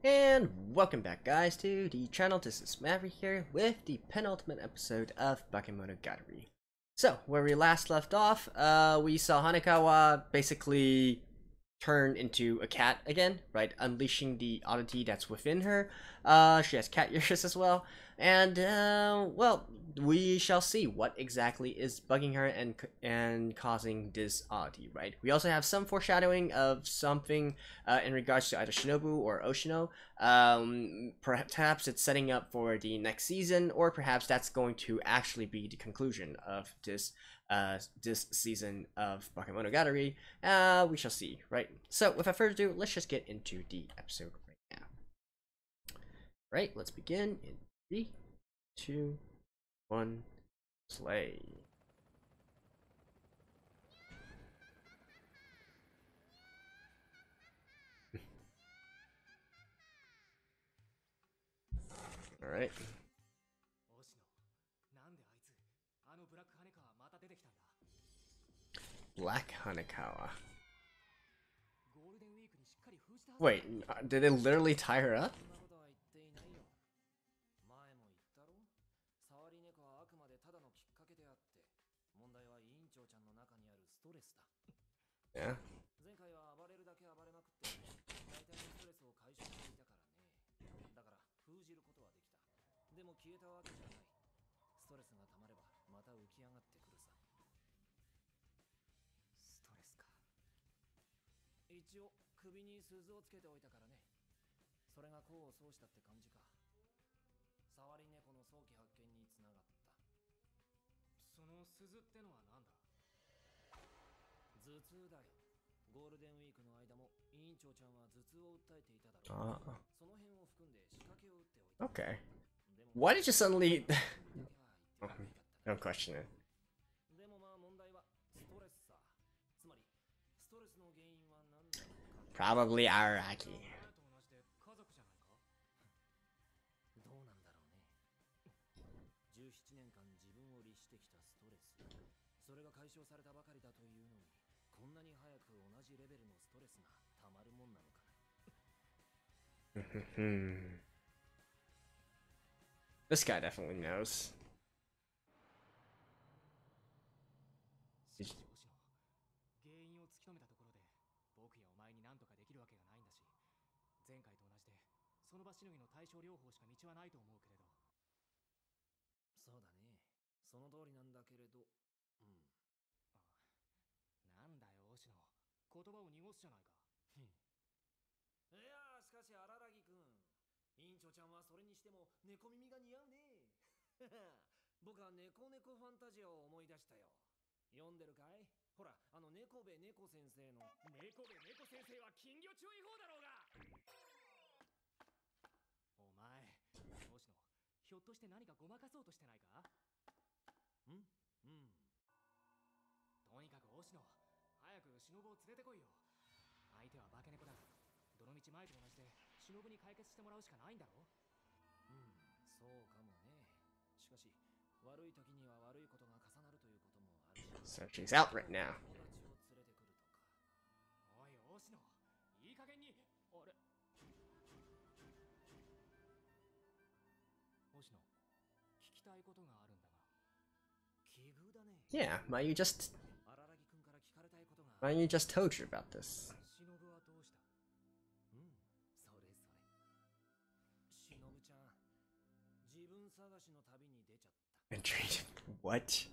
And welcome back, guys, to the channel. This is Maverick here with the penultimate episode of Bakemonogatari. So, where we last left off, we saw Hanekawa basically turn into a cat again, right? Unleashing the oddity that's within her. She has cat ears as well. And, well, we shall see what exactly is bugging her and causing this oddity, right? We also have some foreshadowing of something in regards to either Shinobu or Oshino. Perhaps it's setting up for the next season, or perhaps that's going to actually be the conclusion of this season of Bakemonogatari. We shall see, right? So, without further ado, let's just get into the episode right now. Right, let's begin in 3, 2, 1, play. All right. Black Hanekawa. Wait, did it literally tie her up? Yeah. Okay. Why did you suddenly... Oh, don't question it. Probably Araragi. This guy definitely knows. So she's out right now. Yeah, Mayu just told you about this. And treated what?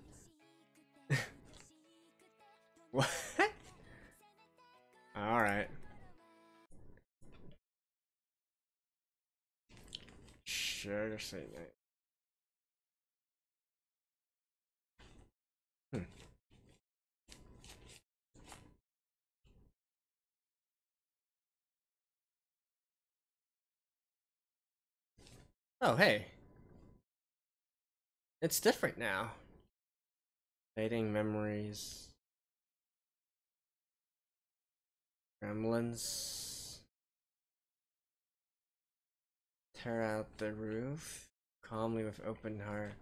What? All right. Sure to say that. Oh, hey. It's different now. Fading memories. Gremlins. Tear out the roof. Calmly with open heart.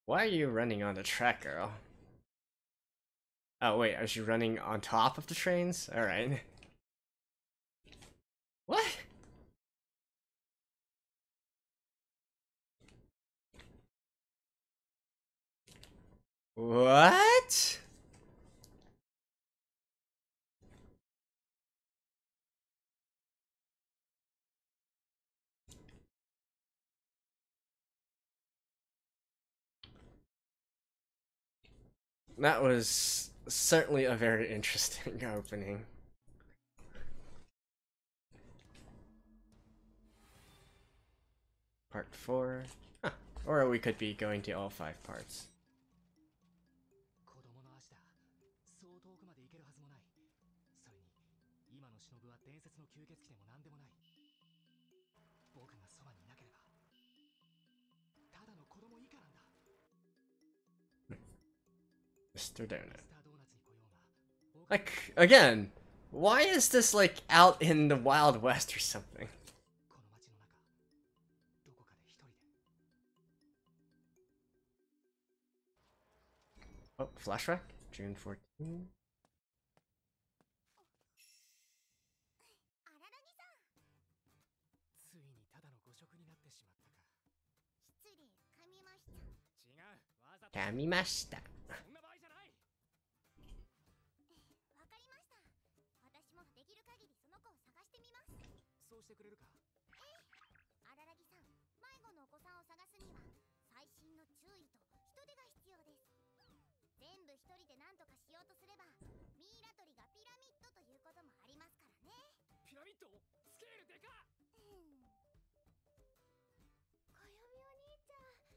Why are you running on the track, girl? Oh wait, are you running on top of the trains? Alright. What? What? That was certainly a very interesting opening. Part 4. Huh. Or we could be going to all 5 parts. Mr. Donut. Like, again, why is this like out in the Wild West or something? Oh, flashback? June 14th. Kamimashita.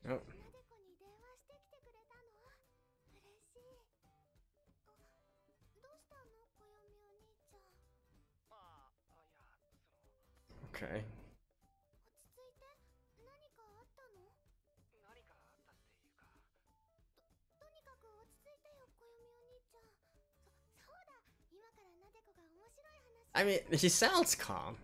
Oh. Okay. I mean, he sounds calm.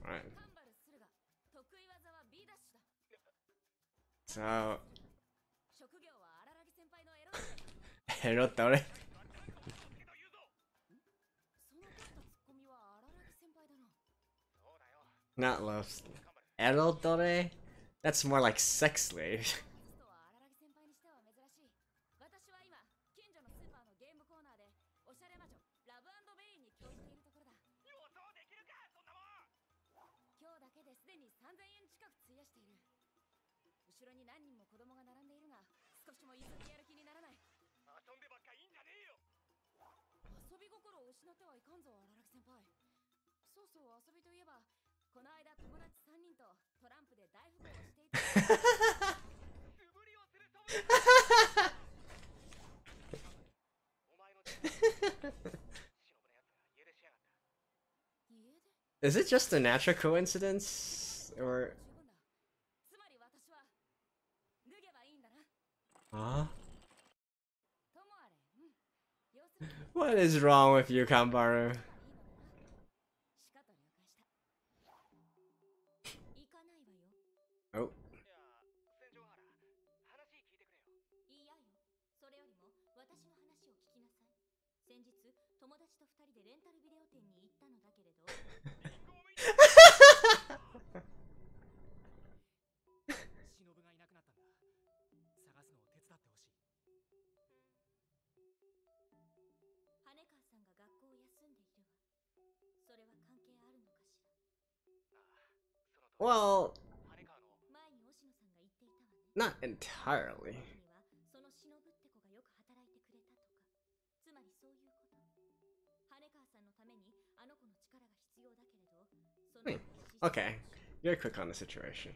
Alright. So... Erotore? Not love. Erotore? That's more like sex slave. Is it just a natural coincidence? Or... Huh? What is wrong with you, Kambaru? Oh. Well, not entirely. Okay, you're quick on the situation.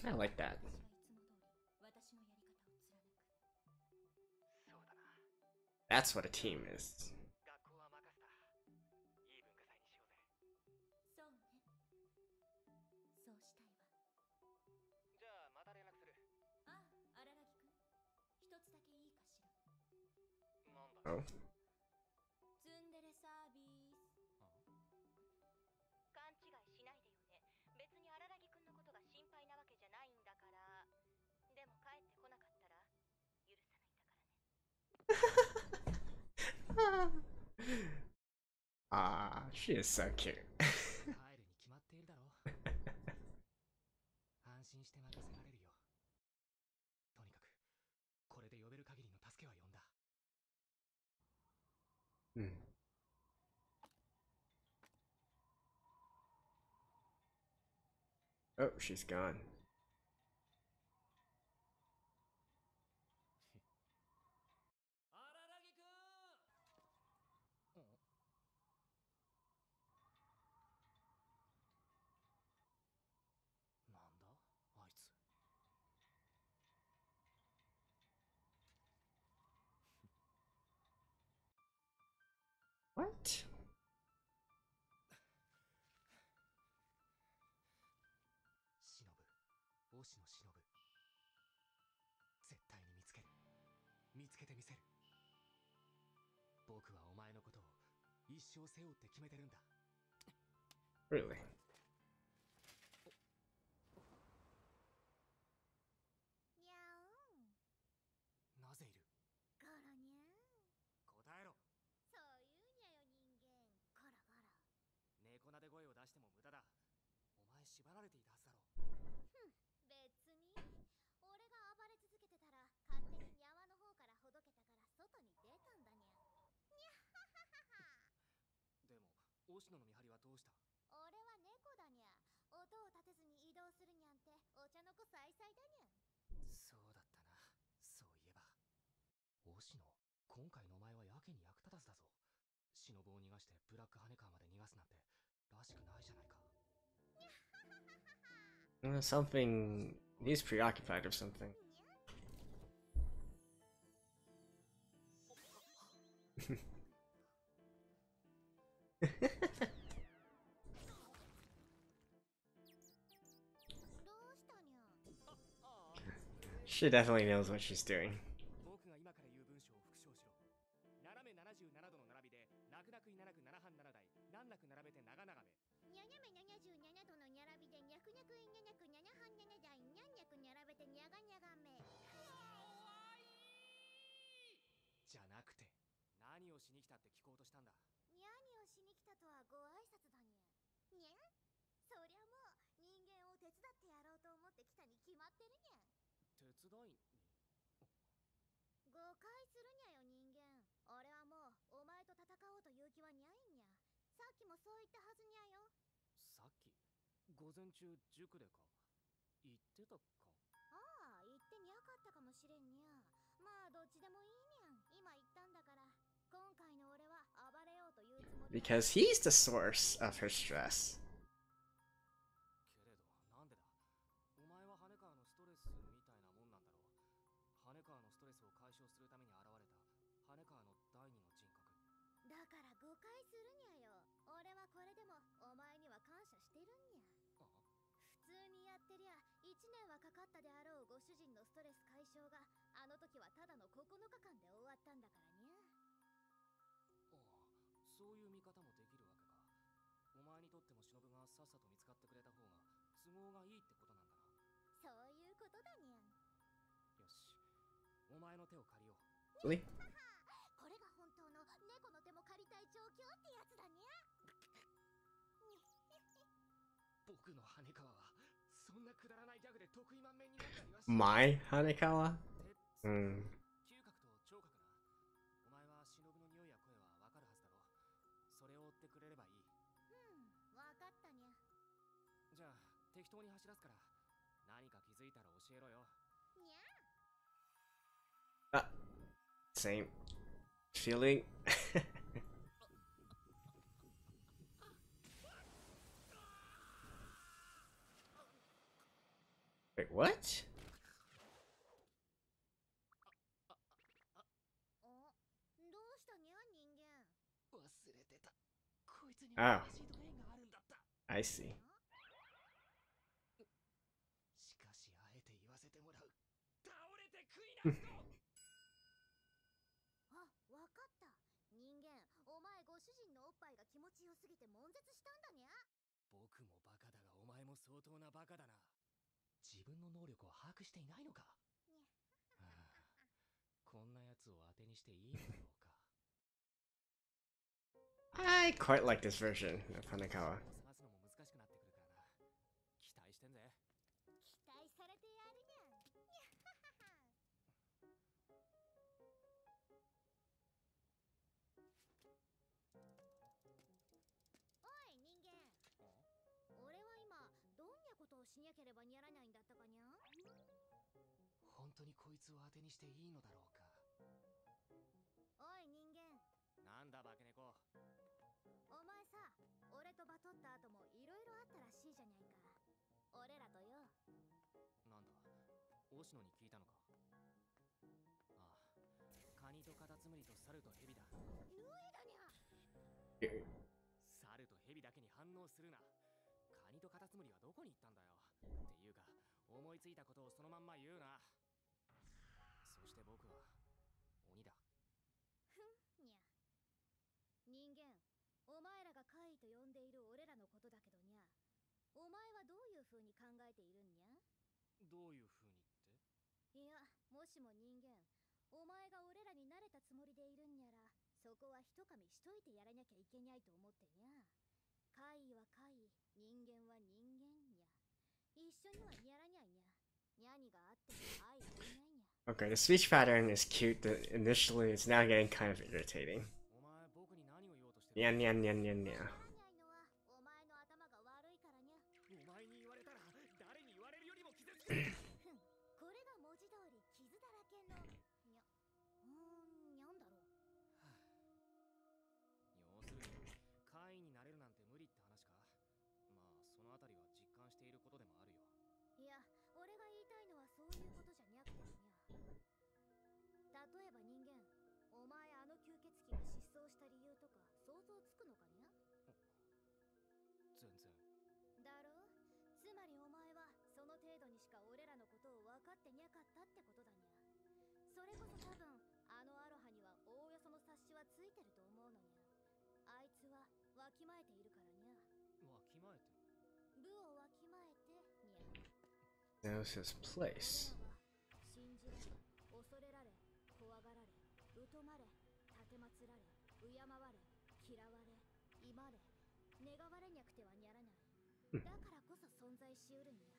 I like that. That's what a team is. Oh. Ah, she is so cute. 安心して任せられるよ。とにかくこれで呼べる限りの助けは呼んだ。Oh, she's gone. 荒木くん。なんだあいつ。What? 忍推しの忍絶対に見つける。見つけてみせる。僕はお前のことを一生背負って決めてるんだ。Really? にゃおなぜいる？ゴロにゃ答えろ。そういうにゃよ人間ゴロゴロ猫なで声を出しても無駄だ。お前縛られていたはずだろ。別に俺が暴れ続けてたら勝手ににゃわの方からほどけたから外に出たんだにゃにゃはははは。でも推しの見張りはどうした？俺は猫だにゃ。音を立てずに移動するにゃんてお茶の子さいさいだにゃ。そうだったな。そういえば推しの今回のお前はやけに役立たずだぞ。忍を逃がしてブラックハネカーまで逃がすなんてらしくないじゃないか。Something. He's preoccupied or something. She definitely knows what she's doing. 僕が今から言う文章を復唱しろ。斜め77度の並びで泣く泣くいななく7半7台難なく並べて長々め。にゃにゃめ77度のにゃらびでにゃくにゃくいにゃにゃくにゃにゃはんにゃにゃだいにゃんにゃくにゃらべてにゃがにゃがめ。じゃなくて何をしに来たって聞こうとしたんだ。にゃにをしに来たとはご挨拶だにゃ。にゃそりゃもう人間を手伝ってやろうと思って来たに決まってるにゃ。手伝いに？誤解するにゃよ人間。俺はもうお前と戦おうという気はにゃいんにゃ。さっきもそう言ったはずにゃよ。さっき午前中塾でか言ってたか。ああ言ってにゃかったかもしれんにゃ。まあどっちでもいいにゃん。今言ったんだから。今回の俺は暴れようというつもり。 Because he's the source of her stress. けれどなんでだ。お前は羽川のストレスみたいなもんなんだろう。羽川のストレスを解消するために現れた羽川の第二の人格だから誤解するにゃよ。俺はこれでもお前には感謝してるんにゃ。普通にやってりゃ1年はかかったであろうご主人のストレス解消があの時はただの9日間で終わったんだからにゃ。ああ、そういう見方もできるわけか。お前にとっても忍がさっさと見つかってくれた方が都合がいいってことなんだな。そういうことだにゃ。よし、お前の手を借りよう。 Really? これが本当の猫の手も借りたい状況ってやつだにゃ。僕の羽川はそんなくだらないギャグで得意満面になったりはし My Hanekawa? 手 Hmm. 嗅覚と聴覚な。お前は忍の匂いや声はわかるはずだろ。それを追ってくれればいい。わかったにゃ。じゃあ適当に走らすから何か気づいたら教えろよ。にゃ。 Ah, same feeling. Wait, what? どうしたにゃ人間。忘れてた。こいつに Ah, シートレインがあるんだった。 I see. しかしあえて言わせてもらう。倒れて食いな人。あ、わかった。人間、お前ご主人のおっぱいが気持ちよすぎて悶絶したんだにゃ。僕もバカだがお前も相当なバカだな。自分の能力を把握していないのか。にゃ。はあ、こんなやつを当てにしていいのだろうか。 I quite like this version of Hanekawa. 探すのも難しくなってくるからな。期待してんぜ。期待されてやるにゃ。にゃ。おい人間。俺は今どんなことをしにゃければにゃらないんだったかにゃ。本当にこいつを当てにしていいのだろうか。おい人間。なんだ化け猫。お前さ、俺とバトった後もいろいろあったらしいじゃないか。俺らとよ。なんだ、押野に聞いたのか。ああ、カニとカタツムリと猿とヘビだ。ぬえだにゃ。猿とヘビだけに反応するな。カニとカタツムリはどこに行ったんだよ。っていうか、思いついたことをそのまんま言うな。そして僕は鬼だ。ふんにゃ。人間、お前らが怪異と呼んでいる俺らのことだけどにゃ。お前はどういう風に考えているんにゃ。どういう風にって。いや、もしも人間、お前が俺らに慣れたつもりでいるんにゃら、そこは一噛みしといてやらなきゃいけにゃいと思ってにゃ。怪異は怪異、人間は人間にゃ。一緒にはにゃらにゃいにゃ。にゃにがあっても愛はないにゃ。Okay, the speech pattern is cute initially, it's now getting kind of irritating. お前僕に何を言おうとしてる。 Nya nya nya nya にゃ nya. らにゃいのはお前の頭が悪いからにゃ。お前に言われたら誰に言われるよりも傷つく。ふん、これが文字通り傷だらけのにゃ。にゃんだろう。要するに怪異になれるなんて無理って話か。まあそのあたりは実感していることでもあるよ。いや、俺が言いたいのはそういうことじゃにゃくてにゃ。例えば人間、お前あの吸血鬼が失踪した理由とか想像つくのかにゃ。全然。だろう。つまりお前はその程度にしか俺らのことを分かってにゃかったってことだにゃ。それこそ多分あのアロハにはおおよその察しはついてると思うのにゃ。あいつはわきまえているからにゃ。わきまえて。部をわきまえてにゃ。 Knows his place. 信じられ、恐れられ、怖がられ、疎まれ、奉られ、敬われ、嫌われ、忌まれ、願われにゃくてはにゃらない。だからこそ存在しうるんや。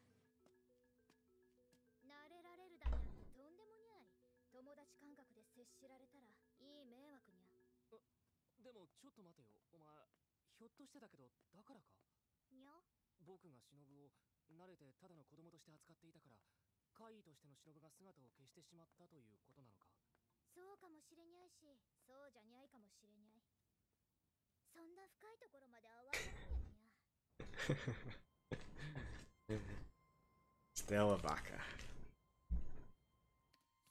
慣れられるだなんてとんでもにゃい。友達感覚で接しられたらいい迷惑にゃ。でもちょっと待てよ。お前ひょっとしてだけどだからか。にゃ。僕が忍を慣れてただの子供として扱っていたから怪異としての忍が姿を消してしまったということなのか。そうかもしれにゃいし、そうじゃにゃいかもしれにゃい。そんな深いところまではわからんやにゃ。Still a baka.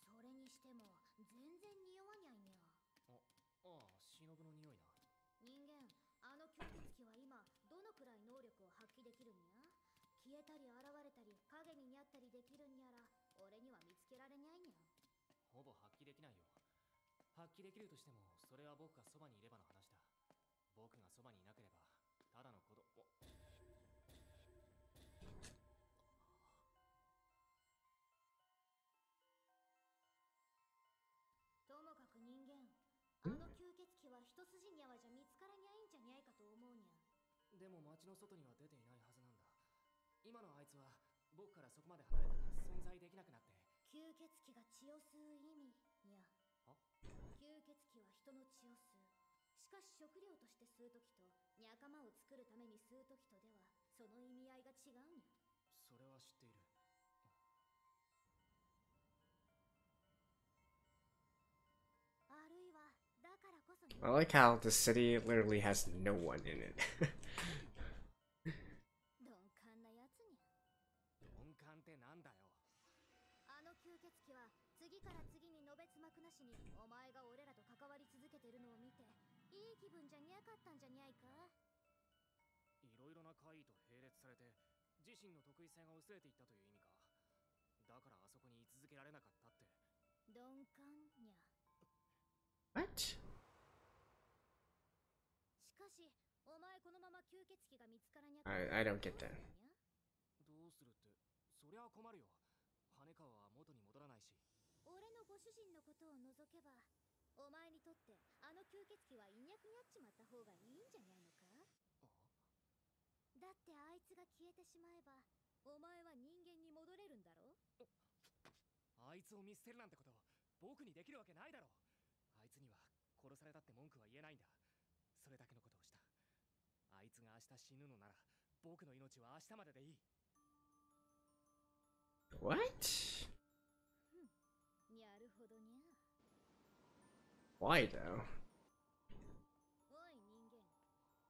それにしても全然匂わにゃいにゃ。ああ、忍の匂いな。人間、あの吸血鬼は今どのくらい能力を発揮できるんや。消えたり現れたり影ににゃったりできるんやら、俺には見つけられにゃいにゃ。ほぼ発揮できないよ。発揮できるとしてもそれは僕がそばにいればの話だ。僕がそばにいなければただの子供。ゃいかと思うにゃ。でも町の外には出ていないはずなんだ。今のあいつは僕からそこまで離れたら存在できなくなって。吸血鬼が血を吸う意味にゃ。は？吸血鬼は人の血を吸う。しかし食料として吸う時と仲間を作るために吸う時とではその意味合いが違うにゃ。それは知っている。あるいはだからこそに I like how the city literally has no one in it. 鈍感なやつにゃ。鈍感ってなんだよ。あの吸血鬼は次から次にのべつ幕なしにお前が俺らと関わり続けてるのを見ていい気分じゃにゃかったんじゃにゃいか。いろいろな怪異と並列されて自身の得意性が薄れていったという意味か。だからあそこに居続けられなかったって。鈍感にゃ。 What? しかしお前このまま吸血鬼が見つからにゃか。 I don't get that. どうするって、そりゃ困るよ。羽川は元に戻らないし。俺のご主人のことを除けばお前にとってあの吸血鬼はいにゃくにゃっちまった方がいいんじゃにゃいのか。だってあいつが消えてしまえばお前は人間に戻れるんだろ。あいつを見捨てるなんてこと僕にできるわけないだろ。あいつには殺されたって文句は言えないんだ。それだけのことをした。あいつが明日死ぬのなら僕の命は明日まででいい。 What? にゃるほどにゃ。 Why though? おい人間、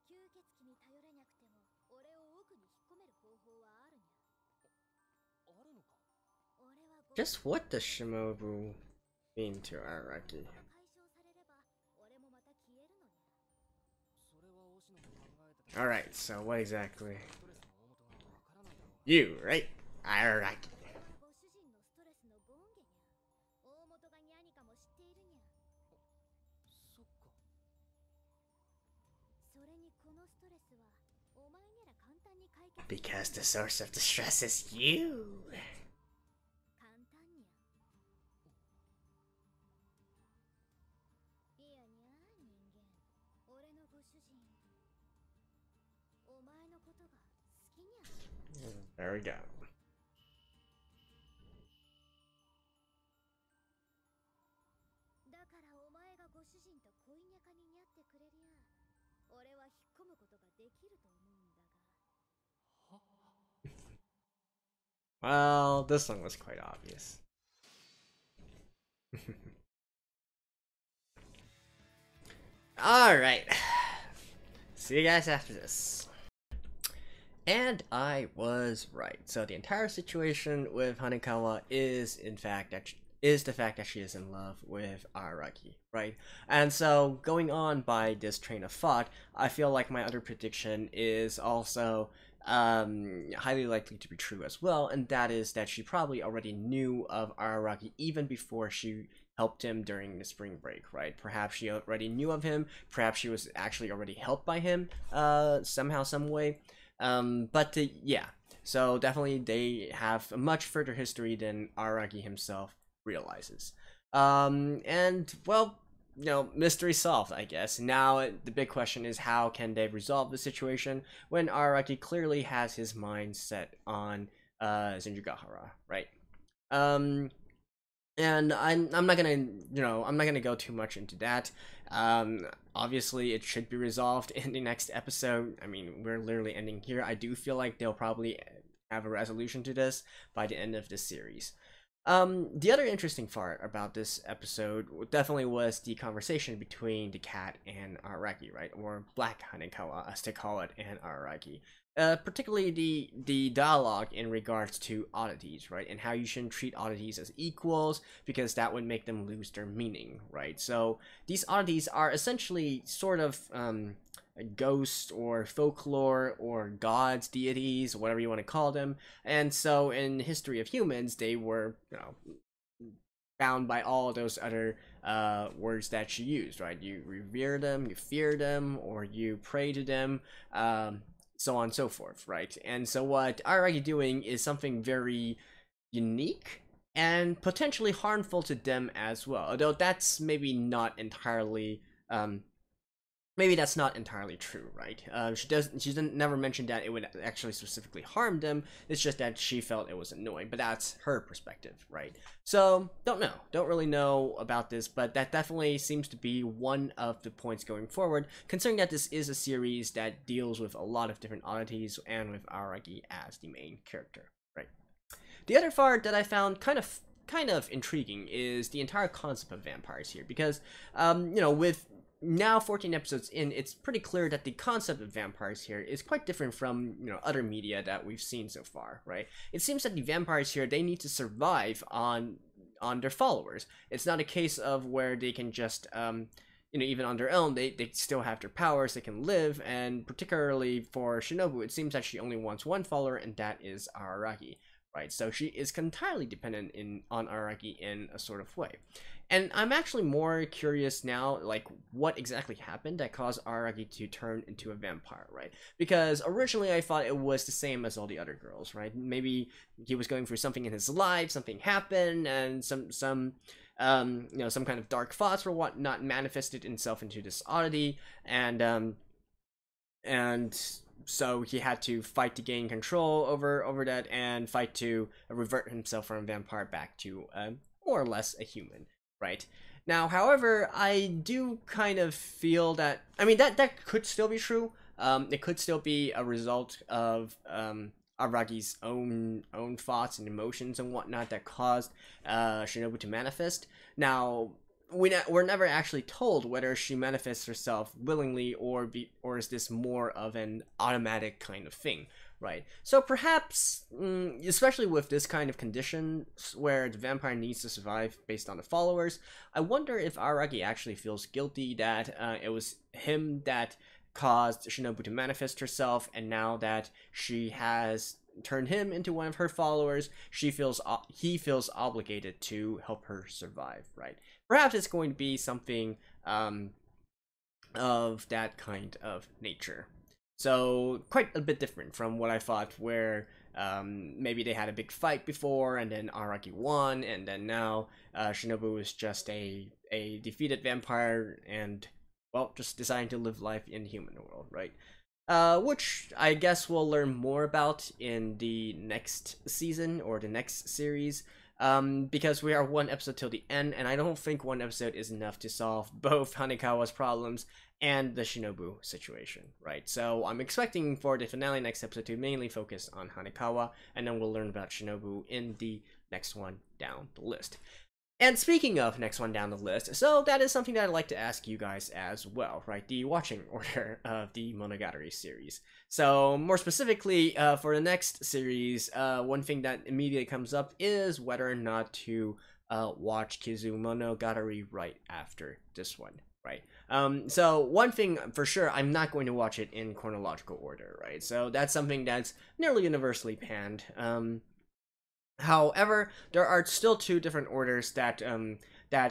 吸血鬼に頼れなくても俺を奥に引っ込める方法はあるにゃ。あるのか。俺は Just what does Shimobu mean to Araragi? 解消されれば俺もまた消えるのにゃ。それは推しの考えてた。 Alright, so what exactly? ストレスの大元がわからないだろう。 You, right? Araragi. ご主人のストレスのボンゲにゃ。大元がにゃにかも知っているにゃ。そっか。それにこのストレスはお前なら簡単に解決 Because the source of the stress is you. 簡単にゃ。いやにゃ人間、俺のご主人お前のことが好きにゃ。 There we go. だからお前がご主人と恋にゃかににゃってくれりゃ俺は引っ込むことができると思うんだが。 Well, this one was quite obvious. Alright. See you guys after this. And I was right. So the entire situation with Hanekawa is the fact that she is in love with Araragi, right? And so going on by this train of thought, I feel like my other prediction is also highly likely to be true as well, and that is that she probably already knew of Araragi even before she helped him during the spring break, right? Perhaps she already knew of him, perhaps she was actually already helped by him somehow, some way. Yeah, so definitely they have a much further history than Araragi himself realizes. And well, you know, mystery solved, I guess. Now the big question is, how can they resolve the situation when Araragi clearly has his mind set on Zenjugahara, right? And I'm not gonna go too much into that. Obviously it should be resolved in the next episode. I mean, we're literally ending here. I do feel like they'll probably have a resolution to this by the end of this series. The other interesting part about this episode definitely was the conversation between the cat and Araragi, right? Or Black Hanekawa, as they call it, and Araragi. Particularly the dialogue in regards to oddities, right? And how you shouldn't treat oddities as equals, because that would make them lose their meaning, right? So these oddities are essentially sort of ghosts or folklore or gods, deities, whatever you want to call them. And so in the history of humans, they were, you know, bound by all those other words that she used, right? You revere them, you fear them, or you pray to them, so on and so forth, right? And so what Araragi doing is something very unique and potentially harmful to them as well, although that's maybe not entirely maybe that's not entirely true, right? She didn't never mention that it would actually specifically harm them. It's just that she felt it was annoying, but that's her perspective, right? So don't really know about this, but that definitely seems to be one of the points going forward, considering that this is a series that deals with a lot of different oddities and with Araragi as the main character, right? The other part that I found kind of intriguing is the entire concept of vampires here, because with now 14 episodes in, it's pretty clear that the concept of vampires here is quite different from other media that we've seen so far, right? It seems that the vampires here, they need to survive on their followers. It's not a case of where they can just even on their own, they still have their powers, they can live, and particularly for Shinobu, it seems that she only wants one follower, and that is Araragi, right? So she is entirely dependent on Araragi in a sort of way. And I'm actually more curious now, like, what exactly happened that caused Araragi to turn into a vampire, right? Because originally I thought it was the same as all the other girls, right? Maybe he was going through something in his life, something happened, and some kind of dark thoughts or whatnot manifested itself into this oddity, and so he had to fight to gain control over that, and fight to revert himself from a vampire back to more or less a human, right? Now, however, I do kind of feel that, I mean, that could still be true. It could still be a result of Aragi's own thoughts and emotions and whatnot that caused Shinobu to manifest. Now, we're never actually told whether she manifests herself willingly or is this more of an automatic kind of thing, right? So perhaps, especially with this kind of condition where the vampire needs to survive based on the followers, I wonder if Araragi actually feels guilty that it was him that caused Shinobu to manifest herself, and now that she has turned him into one of her followers, he feels obligated to help her survive, right? Perhaps it's going to be something of that kind of nature. So quite a bit different from what I thought, where maybe they had a big fight before and then Araragi won, and then now Shinobu is just a defeated vampire and, well, just deciding to live life in the human world, right? Which I guess we'll learn more about in the next season or the next series, because we are one episode till the end, and I don't think one episode is enough to solve both Hanekawa's problems and the Shinobu situation, right? So I'm expecting for the finale next episode to mainly focus on Hanekawa, and then we'll learn about Shinobu in the next one down the list. And speaking of next one down the list, so that is something that I'd like to ask you guys as well, right? The watching order of the Monogatari series. So more specifically, for the next series, one thing that immediately comes up is whether or not to watch Kizumonogatari right after this one, right? So one thing for sure, I'm not going to watch it in chronological order, right? So that's something that's nearly universally panned. However, there are still two different orders that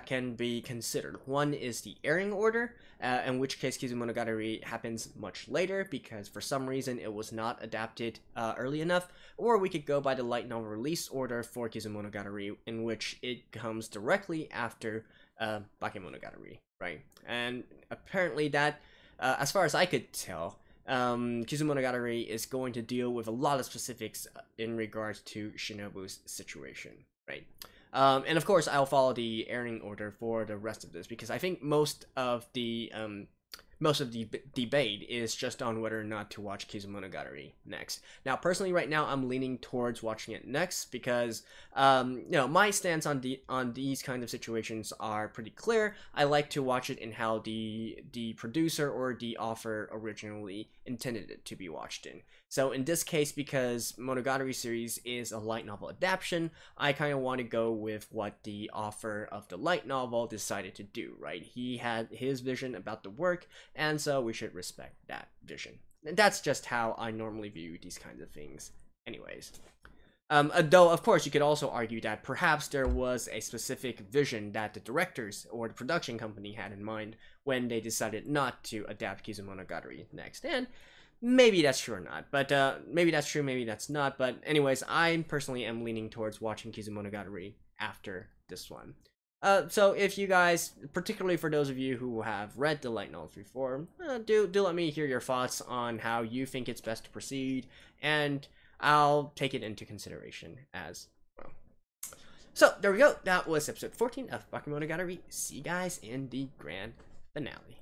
can be considered. One is the airing order, in which case Kizumonogatari happens much later because for some reason it was not adapted early enough, or we could go by the light novel release order for Kizumonogatari, in which it comes directly after Bakemonogatari, right? And apparently that, as far as I could tell, Kizumonogatari is going to deal with a lot of specifics in regards to Shinobu's situation, right? And of course, I'll follow the airing order for the rest of this because I think most of the debate is just on whether or not to watch Kizumonogatari next. Now, personally, right now, I'm leaning towards watching it next because, my stance on these kind of situations are pretty clear. I like to watch it in how the producer or the author originally intended it to be watched in. So in this case, because Monogatari series is a light novel adaptation, I kind of want to go with what the author of the light novel decided to do, right? He had his vision about the work, and so we should respect that vision. And that's just how I normally view these kinds of things anyways. Though, of course, you could also argue that perhaps there was a specific vision that the directors or the production company had in mind when they decided not to adapt Kizumonogatari next. And maybe that's true or not, but maybe that's true, maybe that's not. But anyways, I personally am leaning towards watching Kizumonogatari after this one. So if you guys, particularly for those of you who have read the light novel before, do let me hear your thoughts on how you think it's best to proceed, and I'll take it into consideration as well. So there we go. That was episode 14 of Bakemonogatari. See you guys in the grand finale.